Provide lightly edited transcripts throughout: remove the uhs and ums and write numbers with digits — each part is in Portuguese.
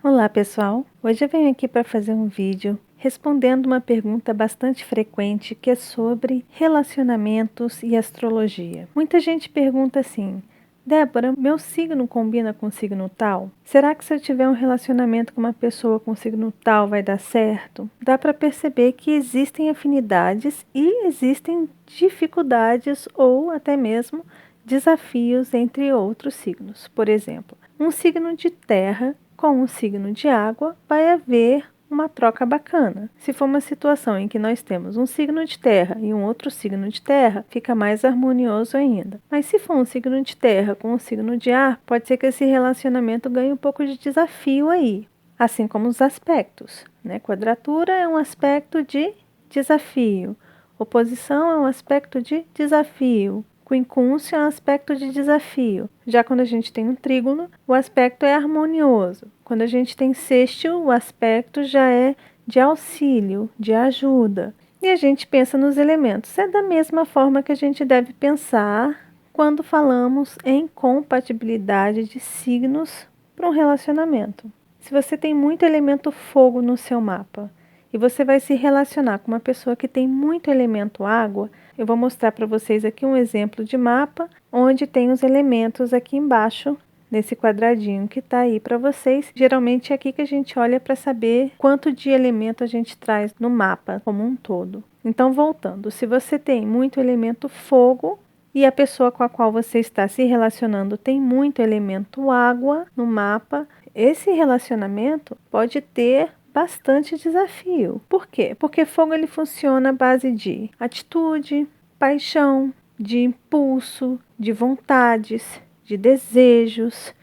Olá pessoal, hoje eu venho aqui para fazer um vídeo respondendo uma pergunta bastante frequente que é sobre relacionamentos e astrologia. Muita gente pergunta assim: Débora, meu signo combina com signo tal? Será que se eu tiver um relacionamento com uma pessoa com signo tal vai dar certo? Dá para perceber que existem afinidades e existem dificuldades ou até mesmo desafios entre outros signos. Por exemplo, um signo de terra com um signo de água vai haver uma troca bacana. Se for uma situação em que nós temos um signo de terra e um outro signo de terra, fica mais harmonioso ainda. Mas se for um signo de terra com um signo de ar, pode ser que esse relacionamento ganhe um pouco de desafio aí. Assim como os aspectos, né? Quadratura é um aspecto de desafio. Oposição é um aspecto de desafio. Quincúncio é um aspecto de desafio. Já quando a gente tem um trígono, o aspecto é harmonioso. Quando a gente tem sextil, o aspecto já é de auxílio, de ajuda. E a gente pensa nos elementos. É da mesma forma que a gente deve pensar quando falamos em compatibilidade de signos para um relacionamento. Se você tem muito elemento fogo no seu mapa e você vai se relacionar com uma pessoa que tem muito elemento água, eu vou mostrar para vocês aqui um exemplo de mapa, onde tem os elementos aqui embaixo, nesse quadradinho que está aí para vocês. Geralmente é aqui que a gente olha para saber quanto de elemento a gente traz no mapa como um todo. Então, voltando, se você tem muito elemento fogo e a pessoa com a qual você está se relacionando tem muito elemento água no mapa, esse relacionamento pode ter bastante desafio. Por quê? Porque fogo ele funciona à base de atitude, paixão, de impulso, de vontades, de desejos,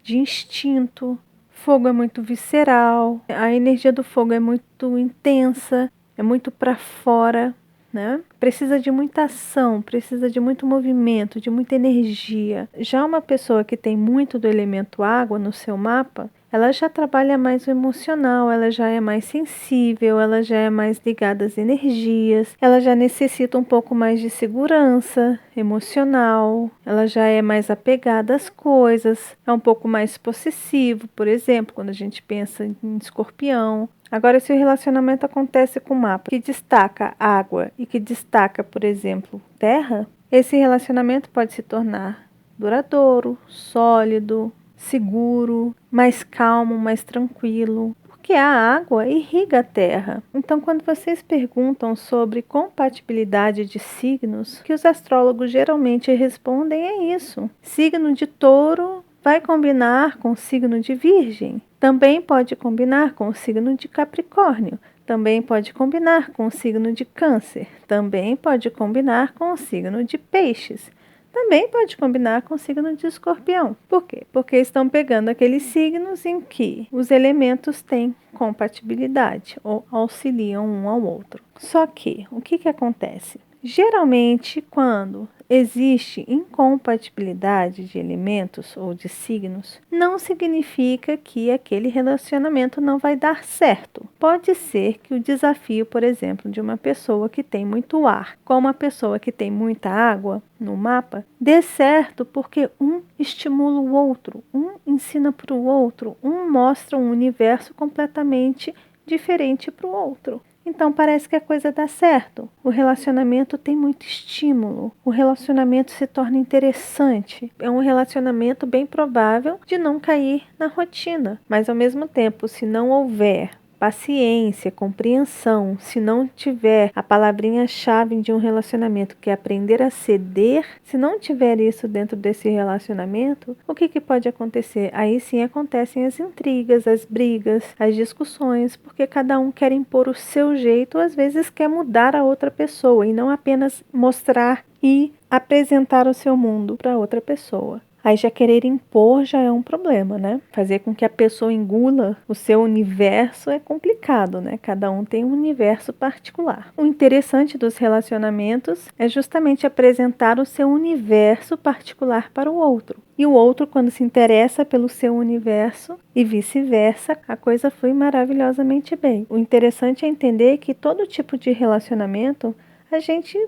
de instinto. Fogo é muito visceral, a energia do fogo é muito intensa, é muito para fora, né? Precisa de muita ação, precisa de muito movimento, de muita energia. Já uma pessoa que tem muito do elemento água no seu mapa, ela já trabalha mais o emocional, ela já é mais sensível, ela já é mais ligada às energias, ela já necessita um pouco mais de segurança emocional, ela já é mais apegada às coisas, é um pouco mais possessivo, por exemplo, quando a gente pensa em escorpião. Agora, se o relacionamento acontece com um mapa que destaca água e que destaca, por exemplo, terra, esse relacionamento pode se tornar duradouro, sólido, seguro, mais calmo, mais tranquilo, porque a água irriga a terra. Então, quando vocês perguntam sobre compatibilidade de signos, o que os astrólogos geralmente respondem é isso. Signo de touro vai combinar com o signo de virgem. Também pode combinar com o signo de capricórnio. Também pode combinar com o signo de câncer. Também pode combinar com o signo de peixes. Também pode combinar com o signo de escorpião. Por quê? Porque estão pegando aqueles signos em que os elementos têm compatibilidade ou auxiliam um ao outro. Só que, o que acontece? Geralmente, quando existe incompatibilidade de elementos ou de signos, não significa que aquele relacionamento não vai dar certo. Pode ser que o desafio, por exemplo, de uma pessoa que tem muito ar com uma pessoa que tem muita água no mapa, dê certo porque um estimula o outro, um ensina para o outro, um mostra um universo completamente diferente para o outro. Então parece que a coisa dá certo. O relacionamento tem muito estímulo. O relacionamento se torna interessante. É um relacionamento bem provável de não cair na rotina. Mas ao mesmo tempo, se não houver paciência, compreensão, se não tiver a palavrinha-chave de um relacionamento, que é aprender a ceder, se não tiver isso dentro desse relacionamento, o que pode acontecer? Aí sim acontecem as intrigas, as brigas, as discussões, porque cada um quer impor o seu jeito, ou às vezes quer mudar a outra pessoa e não apenas mostrar e apresentar o seu mundo para outra pessoa. Aí já querer impor já é um problema, né? Fazer com que a pessoa engula o seu universo é complicado, né? Cada um tem um universo particular. O interessante dos relacionamentos é justamente apresentar o seu universo particular para o outro. E o outro, quando se interessa pelo seu universo e vice-versa, a coisa flui maravilhosamente bem. O interessante é entender que todo tipo de relacionamento a gente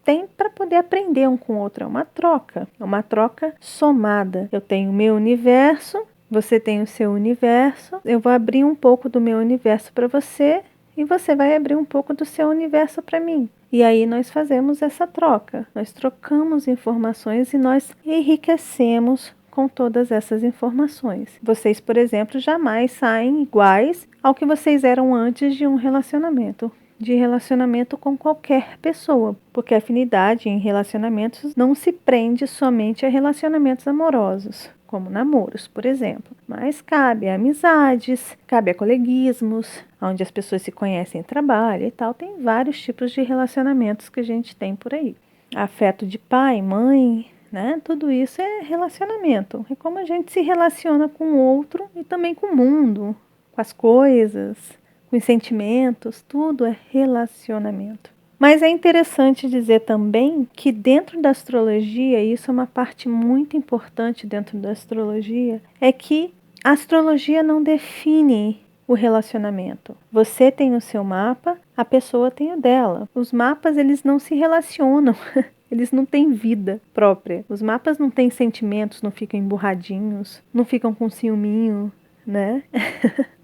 tem para poder aprender um com o outro. É uma troca somada. Eu tenho o meu universo Você tem o seu universo, eu vou abrir um pouco do meu universo para você e você vai abrir um pouco do seu universo para mim. E aí nós fazemos essa troca, nós trocamos informações e nós enriquecemos com todas essas informações. Vocês, por exemplo, jamais saem iguais ao que vocês eram antes de um relacionamento. De relacionamento com qualquer pessoa, porque a afinidade em relacionamentos não se prende somente a relacionamentos amorosos, como namoros, por exemplo, mas cabe a amizades, cabe a coleguismos, onde as pessoas se conhecem em trabalho e tal. Tem vários tipos de relacionamentos que a gente tem por aí. Afeto de pai, mãe, né? Tudo isso é relacionamento. É como a gente se relaciona com o outro e também com o mundo, com as coisas, com os sentimentos, tudo é relacionamento. Mas é interessante dizer também que dentro da astrologia, e isso é uma parte muito importante dentro da astrologia, é que a astrologia não define o relacionamento. Você tem o seu mapa, a pessoa tem o dela. Os mapas, eles não se relacionam. Eles não têm vida própria. Os mapas não têm sentimentos, não ficam emburradinhos, não ficam com ciúminho, né?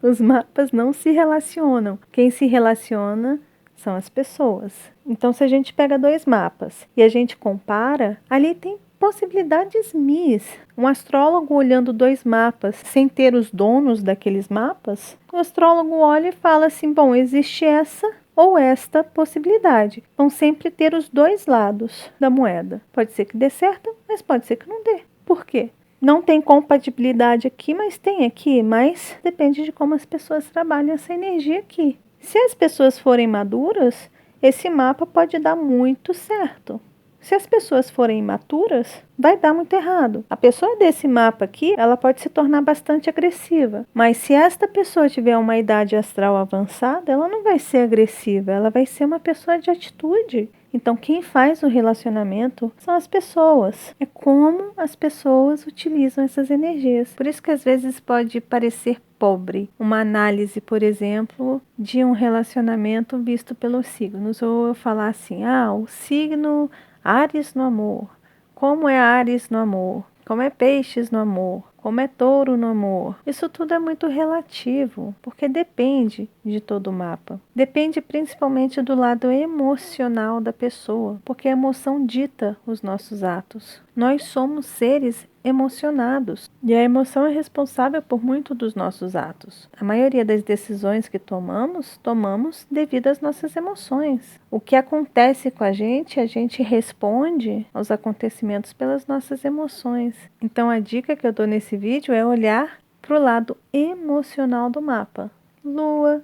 Os mapas não se relacionam. Quem se relaciona são as pessoas. Então, se a gente pega dois mapas e a gente compara, ali tem possibilidades mil. Um astrólogo olhando dois mapas sem ter os donos daqueles mapas, o astrólogo olha e fala assim: bom, existe essa ou esta possibilidade. Vão sempre ter os dois lados da moeda. Pode ser que dê certo, mas pode ser que não dê. Por quê? Não tem compatibilidade aqui, mas tem aqui. Mas depende de como as pessoas trabalham essa energia aqui. Se as pessoas forem maduras, esse mapa pode dar muito certo. Se as pessoas forem imaturas, vai dar muito errado. A pessoa desse mapa aqui, ela pode se tornar bastante agressiva. Mas se esta pessoa tiver uma idade astral avançada, ela não vai ser agressiva, ela vai ser uma pessoa de atitude. Então, quem faz o relacionamento são as pessoas. É como as pessoas utilizam essas energias. Por isso que às vezes pode parecer pobre uma análise, por exemplo, de um relacionamento visto pelos signos. Ou eu falar assim, o signo Áries no amor. Como é Áries no amor? Como é Peixes no amor? Como é Touro no amor? Isso tudo é muito relativo, porque depende de todo o mapa. Depende principalmente do lado emocional da pessoa, porque a emoção dita os nossos atos. Nós somos seres emocionados e a emoção é responsável por muito dos nossos atos. A maioria das decisões que tomamos devido às nossas emoções. O que acontece com a gente responde aos acontecimentos pelas nossas emoções. Então a dica que eu dou nesse vídeo é olhar para o lado emocional do mapa. Lua,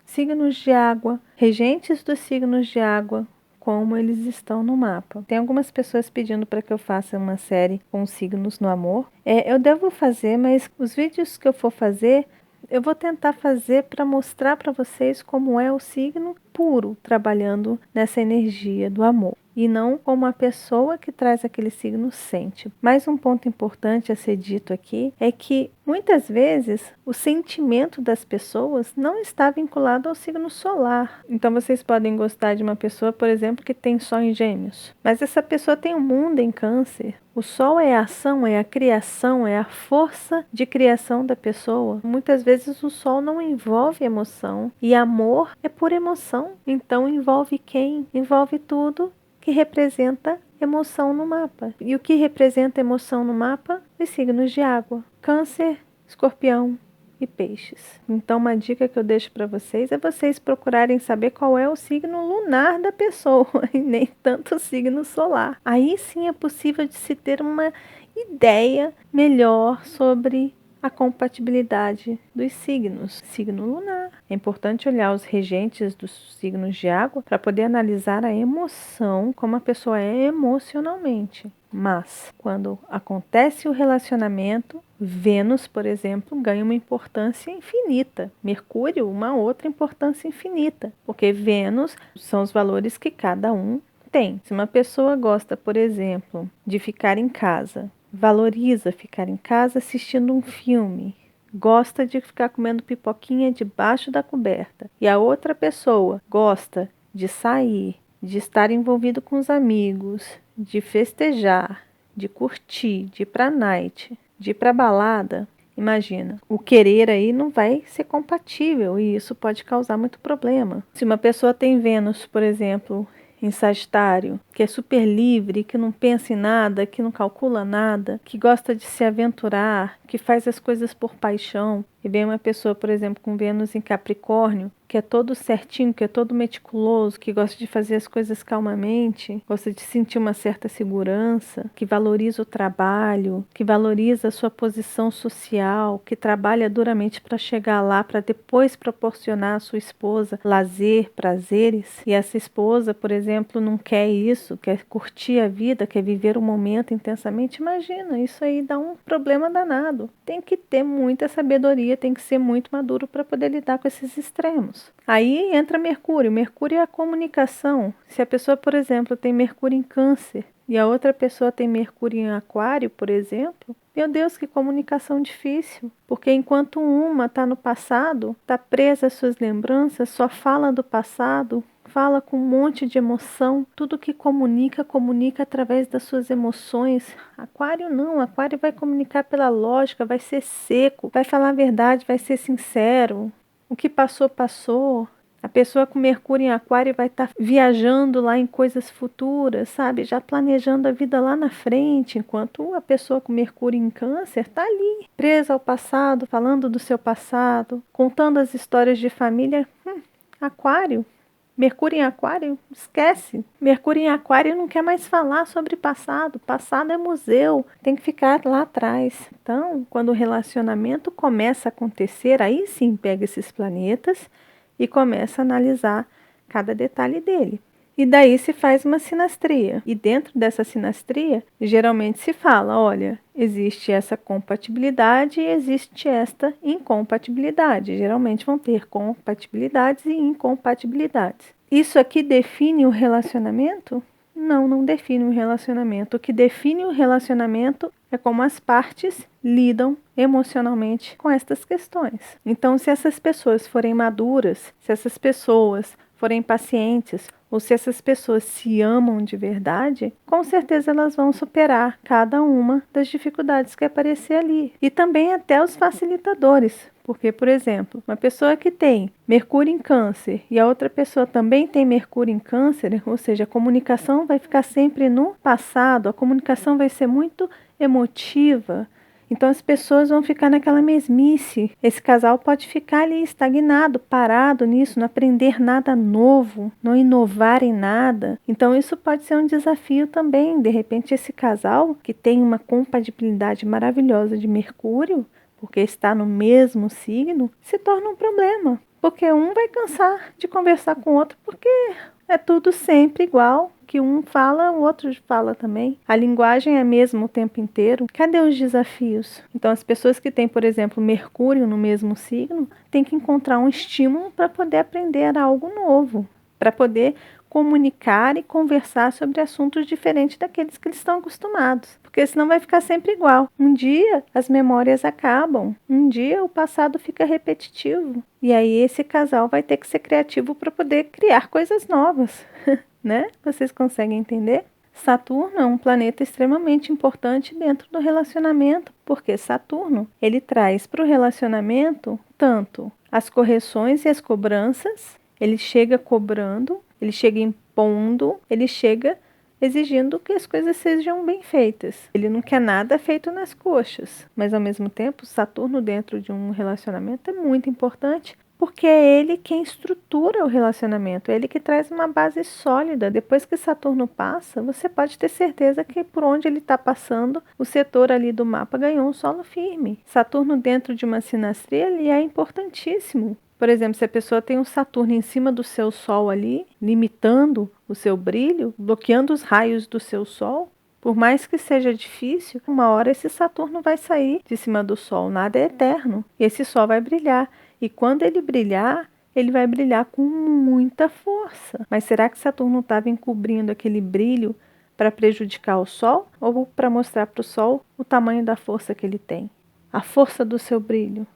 signos de água, regentes dos signos de água, como eles estão no mapa. Tem algumas pessoas pedindo para que eu faça uma série com signos no amor. Eu devo fazer, mas os vídeos que eu for fazer, eu vou tentar fazer para mostrar para vocês como é o signo puro, trabalhando nessa energia do amor. E não como a pessoa que traz aquele signo sente. Mais um ponto importante a ser dito aqui é que muitas vezes o sentimento das pessoas não está vinculado ao signo solar. Então vocês podem gostar de uma pessoa, por exemplo, que tem Sol em Gêmeos, mas essa pessoa tem um mundo em Câncer. O Sol é a ação, é a criação, é a força de criação da pessoa. Muitas vezes o Sol não envolve emoção e amor é por emoção. Então envolve quem? Envolve tudo que representa emoção no mapa. E o que representa emoção no mapa? Os signos de água: Câncer, Escorpião e Peixes. Então uma dica que eu deixo para vocês é vocês procurarem saber qual é o signo lunar da pessoa e nem tanto o signo solar. Aí sim é possível de se ter uma ideia melhor sobre a compatibilidade dos signos. Signo lunar. É importante olhar os regentes dos signos de água para poder analisar a emoção, como a pessoa é emocionalmente. Mas, quando acontece o relacionamento, Vênus, por exemplo, ganha uma importância infinita. Mercúrio, uma outra importância infinita. Porque Vênus são os valores que cada um tem. Se uma pessoa gosta, por exemplo, de ficar em casa, valoriza ficar em casa assistindo um filme, gosta de ficar comendo pipoquinha debaixo da coberta, e a outra pessoa gosta de sair, de estar envolvido com os amigos, de festejar, de curtir, de ir pra night, de ir pra balada, Imagina, o querer aí não vai ser compatível e isso pode causar muito problema. Se uma pessoa tem Vênus, por exemplo, em Sagitário, que é super livre, que não pensa em nada, que não calcula nada, que gosta de se aventurar, que faz as coisas por paixão, e vem uma pessoa, por exemplo, com Vênus em Capricórnio, que é todo certinho, que é todo meticuloso, que gosta de fazer as coisas calmamente, gosta de sentir uma certa segurança, que valoriza o trabalho, que valoriza a sua posição social, que trabalha duramente para chegar lá, para depois proporcionar à sua esposa lazer, prazeres. E essa esposa, por exemplo, não quer isso, quer curtir a vida, quer viver o momento intensamente. Imagina, isso aí dá um problema danado. Tem que ter muita sabedoria, tem que ser muito maduro para poder lidar com esses extremos. Aí entra Mercúrio. Mercúrio é a comunicação. Se a pessoa, por exemplo, tem Mercúrio em Câncer e a outra pessoa tem Mercúrio em Aquário, por exemplo, meu Deus, que comunicação difícil. Porque enquanto uma está no passado, está presa às suas lembranças, só fala do passado, fala com um monte de emoção, tudo que comunica, comunica através das suas emoções. Aquário não, Aquário vai comunicar pela lógica, vai ser seco, vai falar a verdade, vai ser sincero. O que passou, passou. A pessoa com Mercúrio em Aquário vai estar viajando lá em coisas futuras, sabe? Já planejando a vida lá na frente, enquanto a pessoa com Mercúrio em Câncer está ali, presa ao passado, falando do seu passado, contando as histórias de família. Aquário. Mercúrio em Aquário, esquece. Mercúrio em Aquário não quer mais falar sobre passado. Passado é museu, tem que ficar lá atrás. Então, quando o relacionamento começa a acontecer, aí sim pega esses planetas e começa a analisar cada detalhe dele. E daí se faz uma sinastria. E dentro dessa sinastria, geralmente se fala, olha, existe essa compatibilidade e existe esta incompatibilidade. Geralmente vão ter compatibilidades e incompatibilidades. Isso aqui define o relacionamento? Não, não define o relacionamento. O que define o relacionamento é como as partes lidam emocionalmente com estas questões. Então, se essas pessoas forem maduras, se essas pessoas forem pacientes, ou se essas pessoas se amam de verdade, com certeza elas vão superar cada uma das dificuldades que aparecer ali. E também até os facilitadores. Porque, por exemplo, uma pessoa que tem Mercúrio em Câncer e a outra pessoa também tem Mercúrio em Câncer, ou seja, a comunicação vai ficar sempre no passado, a comunicação vai ser muito emotiva. Então as pessoas vão ficar naquela mesmice. Esse casal pode ficar ali estagnado, parado nisso, não aprender nada novo, não inovar em nada. Então isso pode ser um desafio também. De repente esse casal que tem uma compatibilidade maravilhosa de Mercúrio, porque está no mesmo signo, se torna um problema. Porque um vai cansar de conversar com o outro, porque é tudo sempre igual. Que um fala, o outro fala também. A linguagem é a mesma o tempo inteiro. Cadê os desafios? Então, as pessoas que têm, por exemplo, Mercúrio no mesmo signo, têm que encontrar um estímulo para poder aprender algo novo, para poder comunicar e conversar sobre assuntos diferentes daqueles que eles estão acostumados. Porque senão vai ficar sempre igual. Um dia as memórias acabam, um dia o passado fica repetitivo. E aí esse casal vai ter que ser criativo para poder criar coisas novas. Né? Vocês conseguem entender? Saturno é um planeta extremamente importante dentro do relacionamento, porque Saturno, ele traz para o relacionamento tanto as correções e as cobranças, ele chega cobrando, ele chega impondo, ele chega exigindo que as coisas sejam bem feitas. Ele não quer nada feito nas coxas, mas ao mesmo tempo, Saturno dentro de um relacionamento é muito importante, porque é ele quem estrutura o relacionamento, é ele que traz uma base sólida. Depois que Saturno passa, você pode ter certeza que por onde ele está passando, o setor ali do mapa ganhou um solo firme. Saturno dentro de uma sinastria, ele é importantíssimo. Por exemplo, se a pessoa tem um Saturno em cima do seu Sol ali, limitando o seu brilho, bloqueando os raios do seu Sol, por mais que seja difícil, uma hora esse Saturno vai sair de cima do Sol, nada é eterno, e esse Sol vai brilhar. E quando ele vai brilhar com muita força. Mas será que Saturno estava encobrindo aquele brilho para prejudicar o Sol ou para mostrar para o Sol o tamanho da força que ele tem? A força do seu brilho.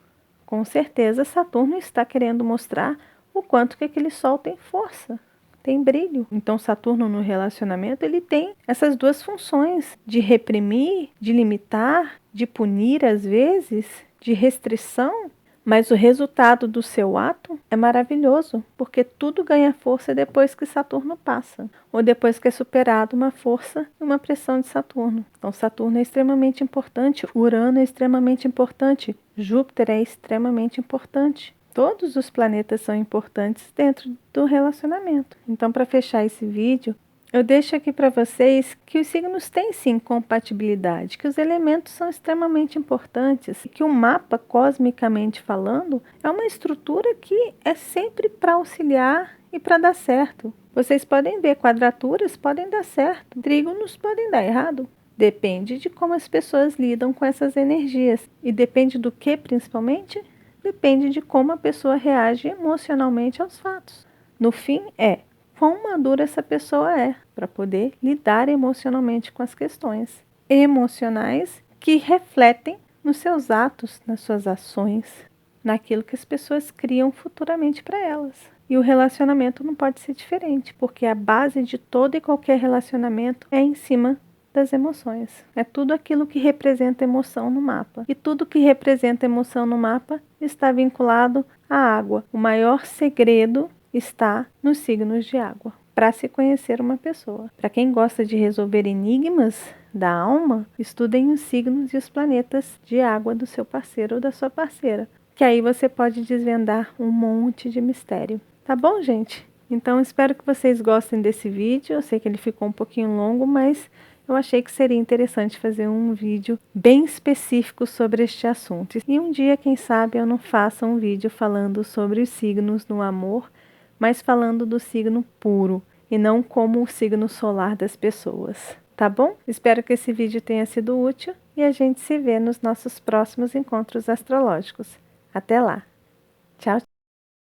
Com certeza Saturno está querendo mostrar o quanto que aquele Sol tem força, tem brilho. Então Saturno no relacionamento, ele tem essas duas funções de reprimir, de limitar, de punir às vezes de restrição, mas o resultado do seu ato é maravilhoso, porque tudo ganha força depois que Saturno passa, ou depois que é superado uma força e uma pressão de Saturno. Então Saturno é extremamente importante, Urano é extremamente importante, Júpiter é extremamente importante. Todos os planetas são importantes dentro do relacionamento. Então, para fechar esse vídeo, eu deixo aqui para vocês que os signos têm sim compatibilidade, que os elementos são extremamente importantes, que o mapa, cosmicamente falando, é uma estrutura que é sempre para auxiliar e para dar certo. Vocês podem ver, quadraturas podem dar certo, trígonos podem dar errado. Depende de como as pessoas lidam com essas energias. E depende do que, principalmente? Depende de como a pessoa reage emocionalmente aos fatos. No fim, quão madura essa pessoa é para poder lidar emocionalmente com as questões emocionais que refletem nos seus atos, nas suas ações, naquilo que as pessoas criam futuramente para elas. E o relacionamento não pode ser diferente, porque a base de todo e qualquer relacionamento é em cima das emoções. É tudo aquilo que representa emoção no mapa. E tudo que representa emoção no mapa está vinculado à água. O maior segredo está nos signos de água, para se conhecer uma pessoa. Para quem gosta de resolver enigmas da alma, estudem os signos e os planetas de água do seu parceiro ou da sua parceira, que aí você pode desvendar um monte de mistério. Tá bom, gente? Então, espero que vocês gostem desse vídeo. Eu sei que ele ficou um pouquinho longo, mas eu achei que seria interessante fazer um vídeo bem específico sobre este assunto. E um dia, quem sabe, eu não faça um vídeo falando sobre os signos no amor, mas falando do signo puro e não como o signo solar das pessoas. Tá bom? Espero que esse vídeo tenha sido útil e a gente se vê nos nossos próximos encontros astrológicos. Até lá! Tchau!